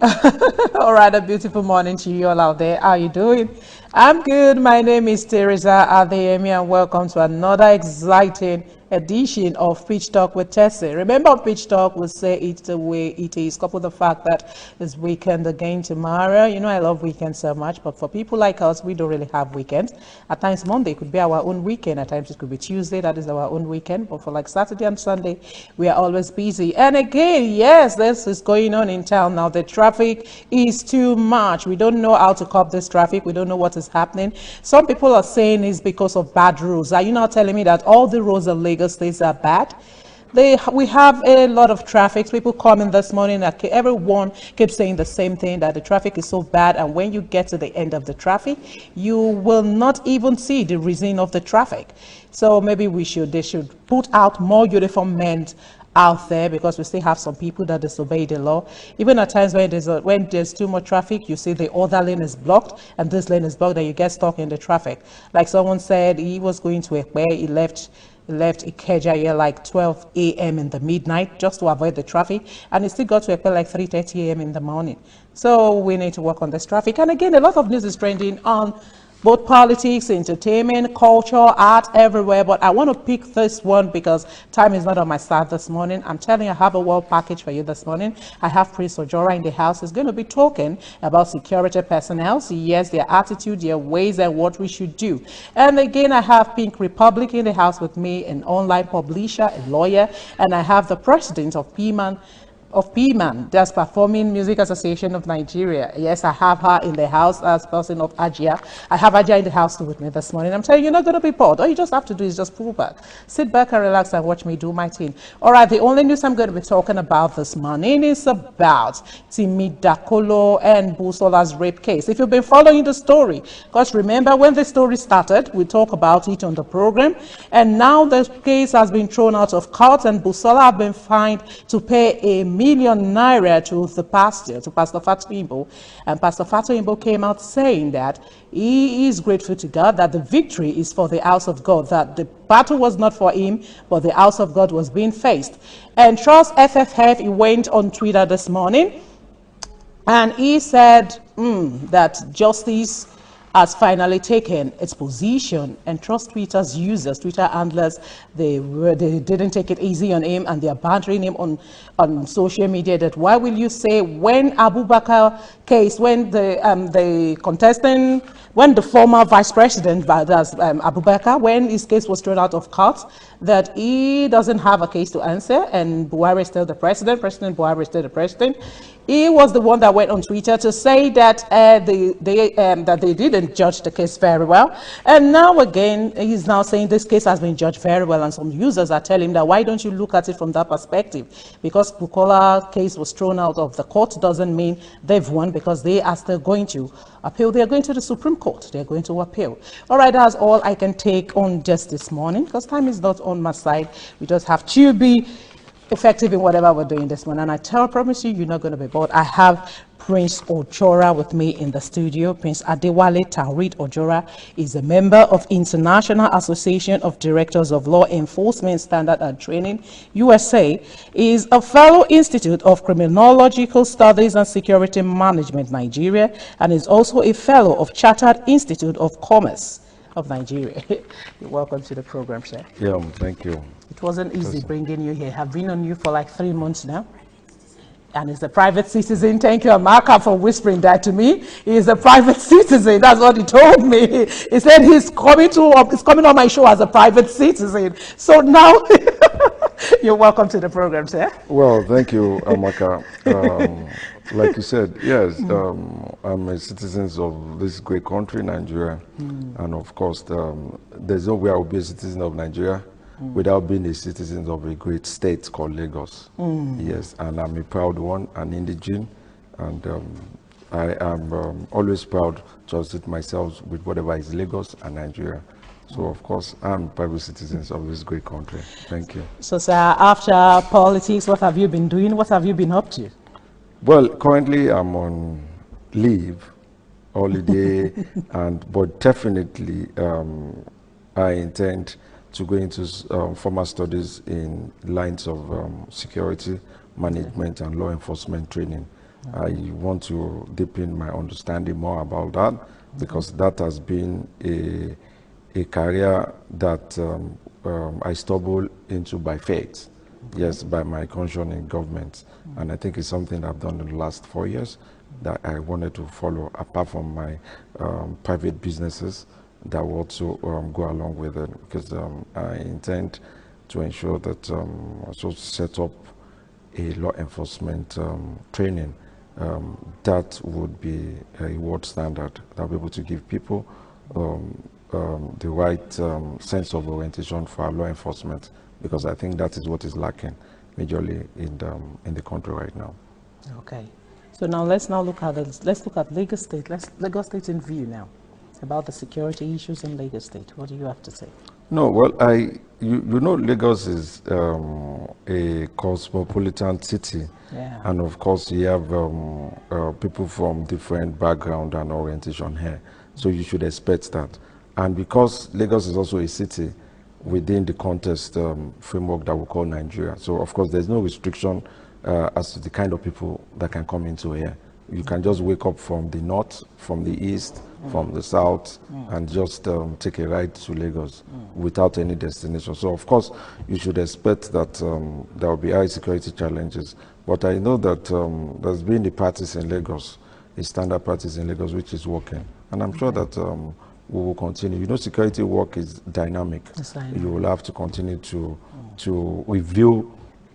All right, a beautiful morning to you all out there. How are you doing? I'm good. My name is Teresa Adeyemi, and welcome to another exciting edition of Peach Talk with Tessy. Remember, Peach Talk will say it the way it is, coupled with the fact that it's weekend again tomorrow. You know, I love weekends so much, but for people like us, we don't really have weekends. At times, Monday could be our own weekend. At times, it could be Tuesday. That is our own weekend. But for like Saturday and Sunday, we are always busy. And again, yes, this is going on in town now. The traffic is too much. We don't know how to cope this traffic. We don't know what is happening. Some people are saying it's because of bad roads. Are you not telling me that all the roads in Lagos States are bad? We have a lot of traffic. People coming this morning, everyone keeps saying the same thing, that the traffic is so bad, and when you get to the end of the traffic, you will not even see the reason of the traffic. So maybe they should put out more uniformed men out there, because we still have some people that disobey the law. Even at times when there's too much traffic, you see the other lane is blocked and this lane is blocked, and you get stuck in the traffic. Like someone said, he was going to Ekpe, he left Ikeja here like 12 a.m. in the midnight just to avoid the traffic, and he still got to Ekpe like 3:30 a.m. in the morning. So we need to work on this traffic. And again, a lot of news is trending on both politics, entertainment, culture, art, everywhere. But I want to pick this one because time is not on my side this morning. I'm telling you, I have a world package for you this morning. I have Prince Ojora in the house. He's going to be talking about security personnel, yes, their attitude, their ways, and what we should do. And again, I have Pink Republic in the house with me, an online publisher, a lawyer, and I have the president of PMAN, that's Performing Music Association of Nigeria. Yes, I have her in the house as person of Ajia. I have Ajia in the house too with me this morning. I'm telling you, you're not going to be bored. All you just have to do is just pull back, sit back and relax and watch me do my thing. All right, the only news I'm going to be talking about this morning is about Timi Dakolo and Busola's rape case. If you've been following the story, because remember when the story started, we talked about it on the program, and now the case has been thrown out of court, and Busola have been fined to pay a million naira to the pastor, to Pastor Fatu Imbo. And Pastor Fatu Imbo came out saying that he is grateful to God, that the victory is for the house of God, that the battle was not for him, but the house of God was being faced. And Trust FFF, he went on Twitter this morning, and he said that justice has finally taken its position, and Trust Twitter's users, Twitter handlers, they didn't take it easy on him, and they are bantering him on social media that why will you say when Abubakar case, when the contestant, when the former vice president, Abubakar, when his case was thrown out of court, that he doesn't have a case to answer, and Buhari is still the president, President Buhari is still the president. He was the one that went on Twitter to say that that they didn't judge the case very well. And now again, he's now saying this case has been judged very well, and some users are telling him that why don't you look at it from that perspective? Because Bukola case was thrown out of the court doesn't mean they've won, because they are still going to appeal. They are going to the Supreme Court. They're going to appeal. All right, that's all I can take on just this morning, because time is not on my side. We just have to be effective in whatever we're doing this morning. And I promise you, you're not going to be bored. I have Prince Ojora with me in the studio. Prince Adewale Taurid Ojora is a member of International Association of Directors of Law Enforcement Standard and Training, USA. He is a fellow Institute of Criminological Studies and Security Management, Nigeria, and is also a fellow of Chartered Institute of Commerce of Nigeria. You're welcome to the program, sir. Yeah, thank you. It wasn't easy bringing you here. I've been on you for like 3 months now. And he's a private citizen. Thank you, Amaka, for whispering that to me. He's a private citizen. That's what he told me. He said he's coming on my show as a private citizen. So now, you're welcome to the program, sir. Well, thank you, Amaka. Like you said, yes, I'm a citizen of this great country, Nigeria. And of course, there's no way I will be a citizen of Nigeria without being a citizen of a great state called Lagos. Yes, and I'm a proud one, an indigene, and I am always proud to associate myself with whatever is Lagos and Nigeria. So, of course, I'm private citizens of this great country. Thank you. So, sir, after politics, what have you been doing? What have you been up to? Well, currently I'm on leave, holiday, but definitely I intend to go into formal studies in lines of security management and law enforcement training. I want to deepen my understanding more about that because that has been a career that I stumbled into by faith. Yes, by my conscience in government. And I think it's something I've done in the last 4 years that I wanted to follow apart from my private businesses that will also go along with it because I intend to ensure that also set up a law enforcement training that would be a world standard that will be able to give people the right sense of orientation for our law enforcement because I think that is what is lacking majorly in the country right now. Okay. So now let's look at Lagos State. Lagos State in view now about the security issues in Lagos State. What do you have to say? No, well, you know, Lagos is a cosmopolitan city, Yeah. and of course, you have people from different background and orientation here. So you should expect that. And because Lagos is also a city within the context framework that we call Nigeria, so of course, there's no restriction as to the kind of people that can come into here. You can just wake up from the north, from the east, from the south, and just take a ride to Lagos without any destination. So, of course, you should expect that there will be high security challenges. But I know that there's been the practice in Lagos, a standard practice in Lagos, which is working. And I'm sure that we will continue. You know, security work is dynamic. You will have to continue to review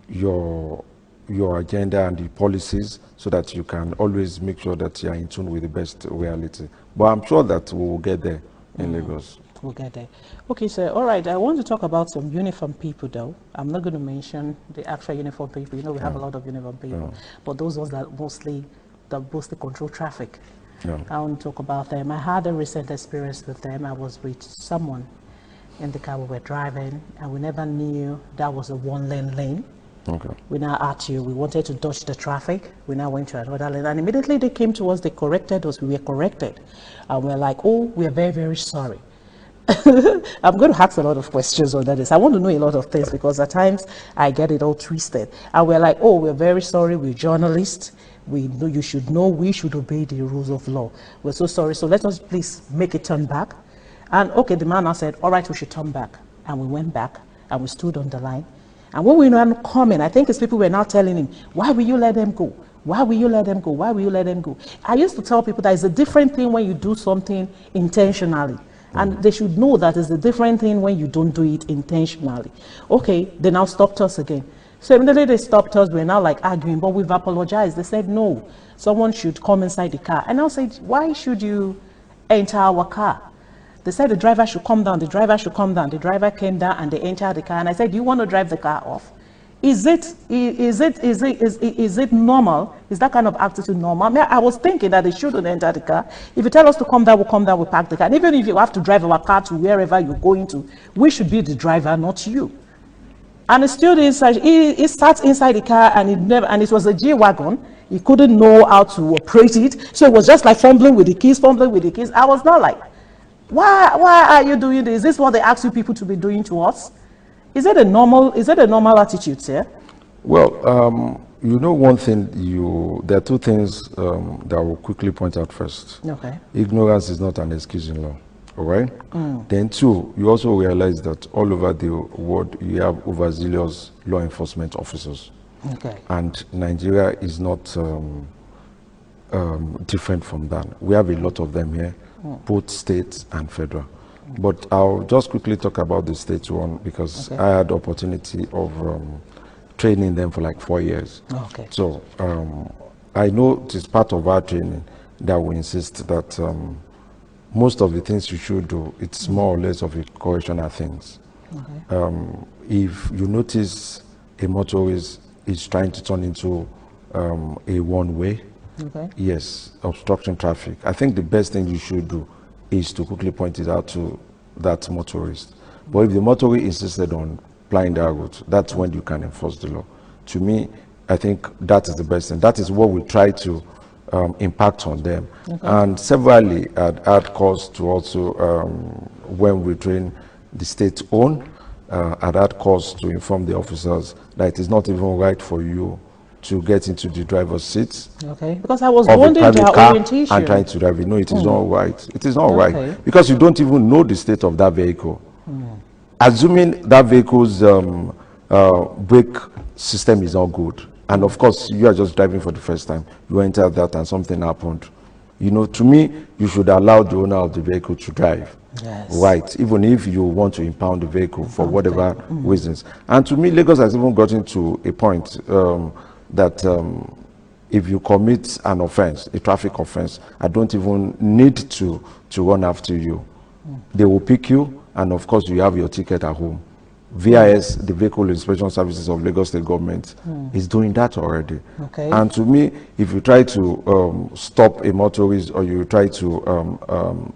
your agenda and the policies so that you can always make sure that you are in tune with the best reality. But I'm sure that we will get there in Lagos. We'll get there. Okay, sir. All right. I want to talk about some uniform people, though. I'm not going to mention the actual uniform people. You know, we have a lot of uniform people, but those ones that mostly control traffic. I want to talk about them. I had a recent experience with them. I was with someone in the car we were driving, and we never knew that was a one-lane lane. Okay. We now asked you, we wanted to dodge the traffic. We now went to another lane, and immediately they came to us, they corrected us, we were corrected. And we're like, oh, we are very, very sorry. I'm going to ask a lot of questions on this. I want to know a lot of things because at times I get it all twisted. And we're like, oh, we're very sorry, we're journalists. We know we should obey the rules of law. We're so sorry, so let us please make a turn back. And okay, the man now said, all right, we should turn back. And we went back and we stood on the line. And when we were coming, I think his people were now telling him, why will you let them go? Why will you let them go? Why will you let them go? I used to tell people that it's a different thing when you do something intentionally. And they should know that it's a different thing when you don't do it intentionally. Okay, they now stopped us again. So immediately they stopped us, we're now like arguing, but we've apologized. They said, no, someone should come inside the car. And I said, why should you enter our car? They said the driver should come down, the driver should come down. The driver came down and they entered the car. And I said, do you want to drive the car off? Is it normal? Is that kind of attitude normal? I mean, I was thinking that they shouldn't enter the car. If you tell us to come down, we'll come down, we'll park the car. And even if you have to drive our car to wherever you're going to, we should be the driver, not you. And the steward inside, he sat inside the car and it was a G-Wagon. He couldn't know how to operate it. So it was just like fumbling with the keys. I was not like, why are you doing this? Is this what they ask you people to be doing to us? Is it a normal attitude, sir? Well, you know one thing, there are two things that I will quickly point out first. Okay. Ignorance is not an excuse in law, all right? Then two, you also realize that all over the world, you have overzealous law enforcement officers. Okay. And Nigeria is not different from that. We have a lot of them here, both state and federal. But I'll just quickly talk about the state one because I had the opportunity of training them for like 4 years. Okay. So I know it is part of our training that we insist that most of the things you should do, it's more or less of a correctional things. Okay. If you notice a motorist is trying to turn into a one-way, yes, obstruction traffic, I think the best thing you should do is to quickly point it out to that motorist. But if the motorist insisted on plying their route, that's when you can enforce the law. To me, I think that is the best thing. That is what we try to impact on them. And severally at cost to also, when we train the state own, at that cost to inform the officers that it is not even right for you to get into the driver's seat Okay, because I was of a wondering private their car orientation. and trying to drive it. No, it is not right. It is not Okay. right because you don't even know the state of that vehicle. Assuming that vehicle's brake system is not good, and of course you are just driving for the first time, you enter that and something happened. You know, to me, you should allow the owner of the vehicle to drive. Yes. Right, even if you want to impound the vehicle for whatever reasons. And to me, Lagos has even gotten to a point that if you commit an offense, a traffic offense, I don't even need to run after you. They will pick you, and of course, you have your ticket at home. VIS, the Vehicle Inspection Services of Lagos State Government, is doing that already. Okay. And to me, if you try to stop a motorist or you try to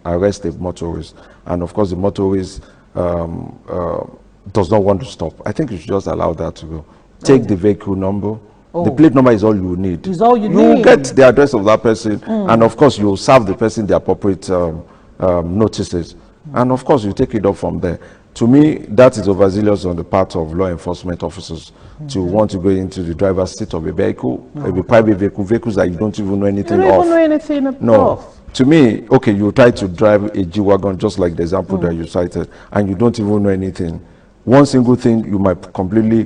arrest a motorist, and of course the motorist does not want to stop, I think you should just allow that to go. Take the vehicle number. The plate number is all you need. It's all you will need. get the address of that person, and of course you will serve the person the appropriate notices. And of course you take it up from there. To me, that is overzealous on the part of law enforcement officers to want to go into the driver's seat of a vehicle, a private vehicle, vehicles that you don't even know anything You don't of. even know anything about. No. To me, okay, you try to drive a G-Wagon, just like the example that you cited, and you don't even know anything. One single thing, you might completely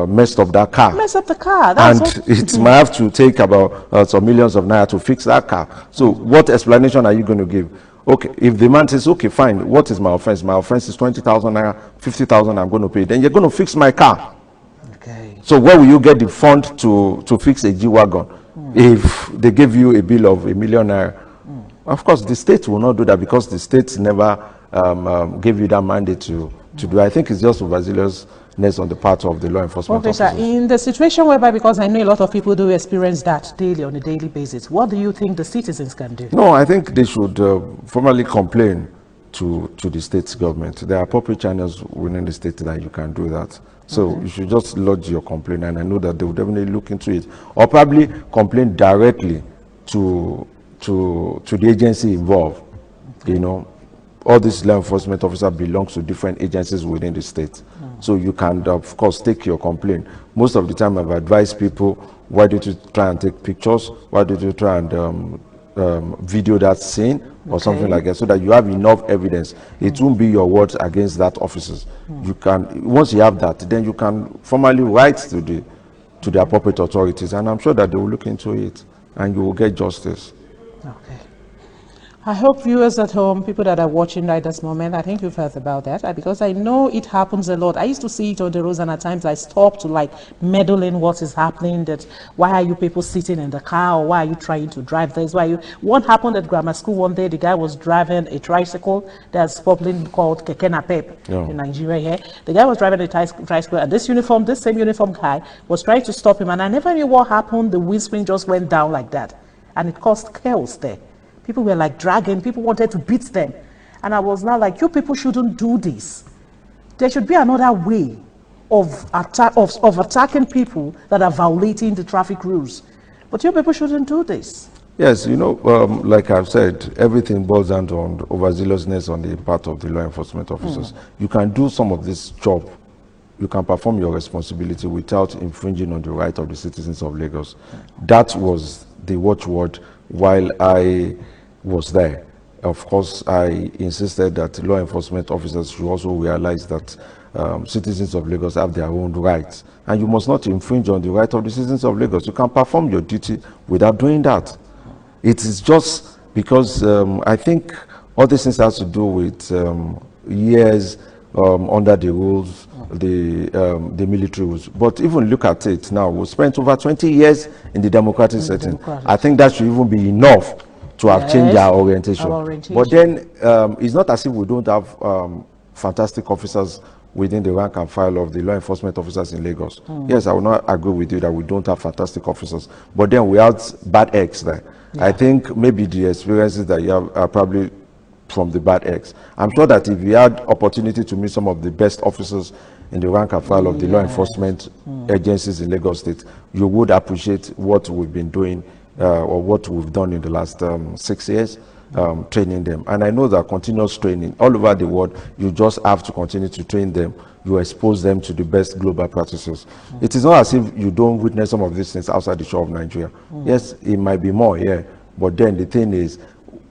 mess up that car. Mess up the car. That's And it might have to take about some millions of naira to fix that car. So what explanation are you going to give? Okay, if the man says, okay, fine, what is my offense? My offense is 20,000 naira, 50,000 I'm going to pay. Then you're going to fix my car. okay. So where will you get the fund to fix a G-Wagon if they give you a bill of 1 million naira? Of course, the state will not do that because the state never gave you that mandate to do. I think it's just overzealousness on the part of the law enforcement Okay, sir. officers. In the situation whereby, because I know a lot of people do experience that daily, on a daily basis, what do you think the citizens can do? No, I think they should formally complain to the state government. There are appropriate channels within the state that you can do that. So you should just lodge your complaint, and I know that they will definitely look into it, or probably complain directly to the agency involved. You know, all these law enforcement officers belong to different agencies within the state. So you can, of course, take your complaint. Most of the time I've advised people, why don't you try and take pictures? Why don't you try and video that scene or something like that, so that you have enough evidence. It won't be your words against that officers. You can, once you have that, then you can formally write to the appropriate authorities, and I'm sure that they will look into it and you will get justice. Okay. I hope viewers at home, people that are watching right this moment, I think you've heard about that, because I know it happens a lot. I used to see it on the roads, and at times I stop to like meddle in what is happening, that why are you people sitting in the car, or why are you trying to drive this? What happened at grammar school one day, the guy was driving a tricycle that's popularly called Keke Napep in Nigeria here. The guy was driving a tricycle, and this same uniform guy was trying to stop him, and I never knew what happened. The windscreen just went down like that, and it caused chaos there. People were like dragging, people wanted to beat them. And I was now like, you people shouldn't do this. There should be another way of attacking people that are violating the traffic rules. But you people shouldn't do this. Yes, you know, like I've said, everything boils down to overzealousness on the part of the law enforcement officers. You can do some of this job. You can perform your responsibility without infringing on the right of the citizens of Lagos. That was the watchword while I was there. Of course, I insisted that law enforcement officers should also realize that citizens of Lagos have their own rights, and you must not infringe on the right of the citizens of Lagos. You can perform your duty without doing that. It is just because I think all these things has to do with years under the rules, the military rules. But even look at it now, we spent over 20 years in the democratic setting. I think that should even be enough to have changed our orientation. But then it's not as if we don't have fantastic officers within the rank and file of the law enforcement officers in Lagos. Yes, I will not agree with you that we don't have fantastic officers, but then we have bad eggs there. I think maybe the experiences that you have are probably from the bad eggs. I'm sure that if you had opportunity to meet some of the best officers in the rank and file of the law enforcement agencies in Lagos State, you would appreciate what we've been doing or what we've done in the last 6 years. training them. And I know that continuous training all over the world, you just have to continue to train them. You expose them to the best global practices. It is not as if you don't witness some of these things outside the shore of Nigeria. Yes, it might be more, yeah. But then the thing is,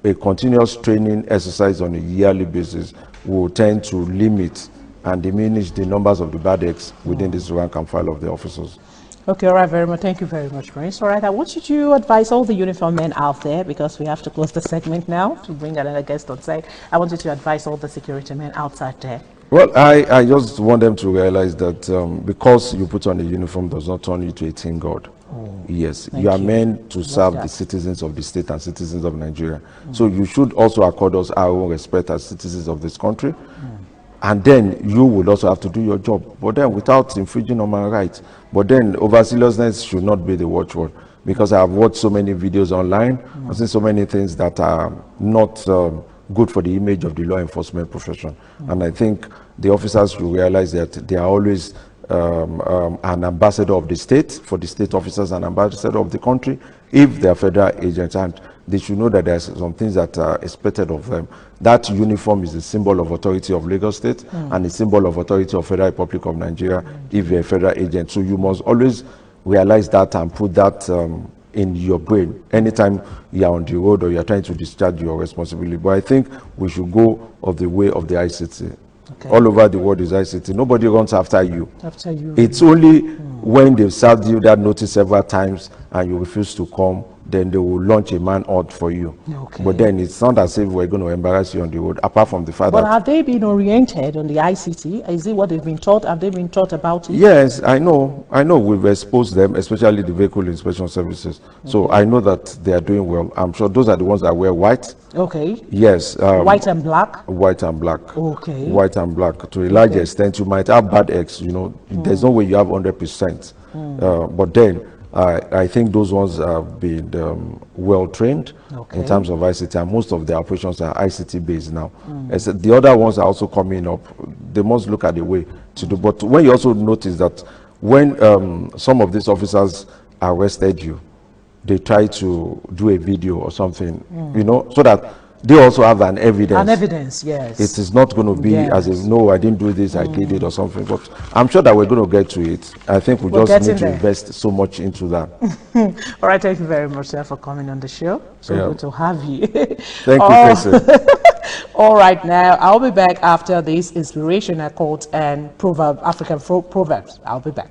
a continuous training exercise on a yearly basis will tend to limit and diminish the numbers of the bad eggs within this rank and file of the officers. Okay, all right, very much. Thank you very much, Prince. All right, I want you to advise all the uniform men out there, because we have to close the segment now to bring another guest on site. I want you to advise all the security men outside there. Well, I just want them to realize that because you put on a uniform does not turn you to a tin god. Yes, you are meant to serve the citizens of the state and citizens of Nigeria. So you should also accord us our own respect as citizens of this country. And then you will also have to do your job, but then without infringing on my rights. But then over-seriousness should not be the watchword, because I have watched so many videos online. I've seen so many things that are not good for the image of the law enforcement profession. And I think the officers should realize that they are always an ambassador of the state, for the state officers, an ambassador of the country, if they are federal agents, and they should know that there's some things that are expected of them. That uniform is a symbol of authority of Lagos State and a symbol of authority of Federal Republic of Nigeria if you're a federal agent. So you must always realize that and put that in your brain anytime you're on the road or you're trying to discharge your responsibility. But I think we should go of the way of the ICT. Okay. All over the world is ICT. Nobody runs after you. It's only when they've served you that notice several times and you refuse to come, then they will launch a man-hunt for you. Okay. But then it's not as if we're going to embarrass you on the road, apart from the fact that... But have they been oriented on the ICT? Is it what they've been taught? Have they been taught about it? Yes, I know. We've exposed them, especially the vehicle inspection services. Okay. So I know that they are doing well. I'm sure those are the ones that wear white. Okay. Yes. White and black? White and black. Okay. White and black. To a large extent, you might have bad eggs, There's no way you have 100%. But then, I think those ones have been well trained in terms of ICT, and most of the operations are ICT based now. The other ones are also coming up. They must look at the way to do. But when you also notice that when some of these officers arrested you, they try to do a video or something, so that they also have an evidence. An evidence, yes. It is not going to be as if, no, I didn't do this, I did it or something. But I'm sure that we're going to get to it. I think we just need to invest so much into that. All right, thank you very much, sir, for coming on the show. So good to have you. Thank you, Tessy. All right, now I'll be back after this inspirational quote and African proverbs. I'll be back.